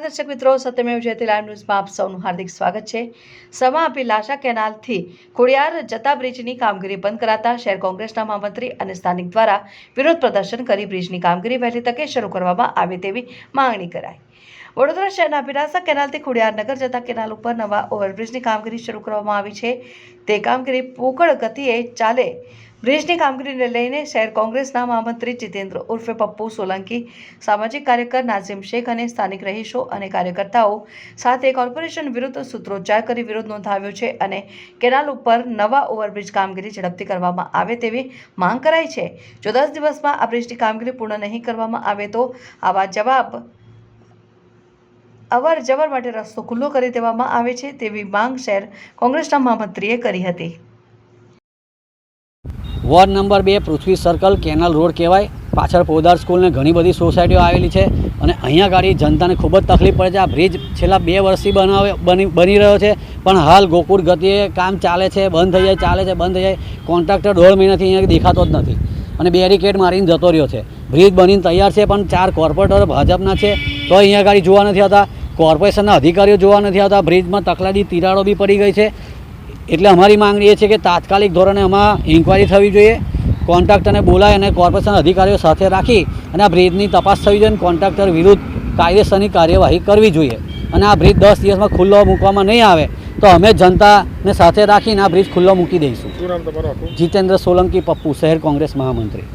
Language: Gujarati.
દર્શક મિત્રો, સત્યમેવ જયતે લાઈવ ન્યૂઝમાં આપ સૌનું હાર્દિક સ્વાગત છે। સમા આપી લાશા કેનાલથી ખોડિયાર જતા બ્રિજની કામગીરી બંધ કરાતા શહેર કોંગ્રેસના મહામંત્રી અને સ્થાનિક દ્વારા વિરોધ પ્રદર્શન કરી બ્રિજની કામગીરી વહેલી તકે શરૂ કરવામાં આવે તેવી માંગણી કરાઈ। વડોદરા શહેરના અભિલાષા કેનાલથી ખોડિયારનગર જતા કેનાલ ઉપર નવા ઓવરબ્રિજની કામગીરી શરૂ કરવામાં આવી છે। તે કામગીરી પોકળ ગતિએ ચાલે। બ્રિજની કામગીરીને લઈને શહેર કોંગ્રેસના મહામંત્રી જીતેન્દ્ર ઉર્ફે પપ્પુ સોલંકી, સામાજિક કાર્યકર નાઝીમ શેખ અને સ્થાનિક રહીશો અને કાર્યકર્તાઓ સાથે કોર્પોરેશન વિરુદ્ધ સૂત્રોચ્ચાર કરી વિરોધ નોંધાવ્યો છે અને કેનાલ ઉપર નવા ઓવરબ્રિજ કામગીરી ઝડપથી કરવામાં આવે તેવી માંગ કરાઈ છે। જો 10 દિવસમાં આ બ્રિજની કામગીરી પૂર્ણ નહીં કરવામાં આવે તો અવર જવર માટે રસ્તો ખુલ્લો કરી દેવામાં આવે છે તેવી માંગ શહેર કોંગ્રેસના મહામંત્રીએ કરી હતી। વોર્ડ નંબર 2 પૃથ્વી સર્કલ કેનાલ રોડ કહેવાય। પાછળ પોદાર સ્કૂલ ને ઘણી બધી સોસાયટીઓ આવેલી છે અને અહીંયા ગાડી જનતાને ખૂબ જ તકલીફ પડે છે। આ બ્રિજ છેલ્લા 2 વર્ષથી બની રહ્યો છે, પણ હાલ ગોકુળ ગતિએ કામ ચાલે છે, બંધ થઈ જાય, ચાલે છે, બંધ થઈ જાય। કોન્ટ્રાક્ટર 1.5 મહિનાથી અહીંયા દેખાતો જ નથી અને બેરિકેડ મારીને જતો રહ્યો છે। બ્રિજ બનીને તૈયાર છે, પણ 4 કોર્પોરેટરો ભાજપના છે તો અહીંયા ગાડી જોવા નથી આવતા, કોર્પોરેશનના અધિકારીઓ જોવા નથી આવતા। બ્રિજમાં તકલાદી તિરાડો બી પડી ગઈ છે। એટલે અમારી માંગણી એ છે કે તાત્કાલિક ધોરણે આમાં ઇન્ક્વાયરી થવી જોઈએ, કોન્ટ્રાક્ટરને બોલાય અને કોર્પોરેશન અધિકારીઓ સાથે રાખી અને આ બ્રિજની તપાસ થવી જોઈએ અને કોન્ટ્રાક્ટર વિરુદ્ધ કાયદેસરની કાર્યવાહી કરવી જોઈએ। અને આ બ્રિજ 10 દિવસમાં ખુલ્લો મૂકવામાં નહીં આવે તો અમે જનતાને સાથે રાખીને આ બ્રિજ ખુલ્લો મૂકી દઈશું। શું નામ તમારું? જીતેન્દ્ર સોલંકી પપ્પુ, શહેર કોંગ્રેસ મહામંત્રી।